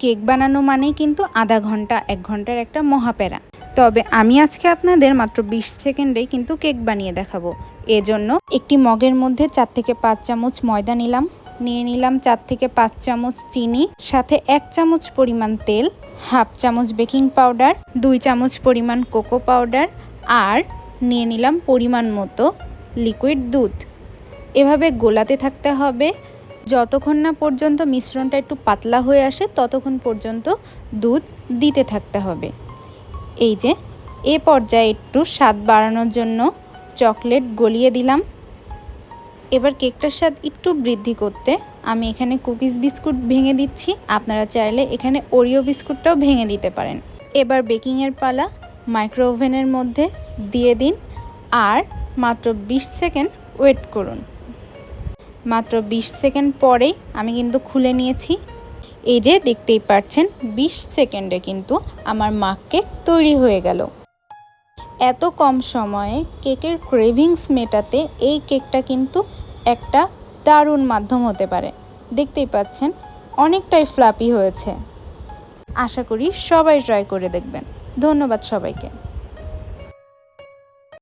Cake বানানো মানেই কিন্তু আধা ঘন্টা 1 ঘন্টার একটা মহাপ্যারা। তবে আমি আজকে আপনাদের মাত্র 20 সেকেন্ডেই কিন্তু কেক বানিয়ে দেখাবো। এজন্য একটি মগের মধ্যে 4 থেকে 5 চামচ ময়দা নিলাম, নিয়ে নিলাম 4 থেকে 5 চামচ চিনি, সাথে 1 চামচ পরিমাণ তেল, হাফ চামচ বেকিং পাউডার, 2 চামচ পরিমাণ কোকো পাউডার, আর নিয়ে নিলাম পরিমাণ মতো লিকুইড দুধ। এভাবে গোলাতে থাকতে হবে যতক্ষণ না পর্যন্ত মিশ্রণটা একটু পাতলা হয়ে আসে, ততক্ষণ পর্যন্ত দুধ দিতে থাকতে হবে। এই যে এ পর্যায়ে একটু স্বাদ বাড়ানোর জন্য চকলেট গলিয়ে দিলাম। এবার কেকটার স্বাদ একটু বৃদ্ধি করতে আমি এখানে কুকিজ বিস্কুট ভেঙে দিচ্ছি। আপনারা চাইলে এখানে ওরিও বিস্কুটটাও ভেঙে দিতে পারেন। এবার বেকিংয়ের পালা। মাইক্রো ওভেনের মধ্যে দিয়ে দিন আর মাত্র 20 সেকেন্ড ওয়েট করুন। মাত্র 20 সেকেন্ড পরেই আমি কিন্তু খুলে নিয়েছি। এই যে দেখতেই পাচ্ছেন 20 সেকেন্ডে কিন্তু আমার মাগ কেক তৈরি হয়ে গেল। এত কম সময়ে কেকের ক্রেভিংস মেটাতে এই কেকটা কিন্তু একটা দারুণ মাধ্যম হতে পারে। দেখতেই পাচ্ছেন অনেকটাই ফ্লাপি হয়েছে। আশা করি সবাই ট্রাই করে দেখবেন। ধন্যবাদ সবাইকে।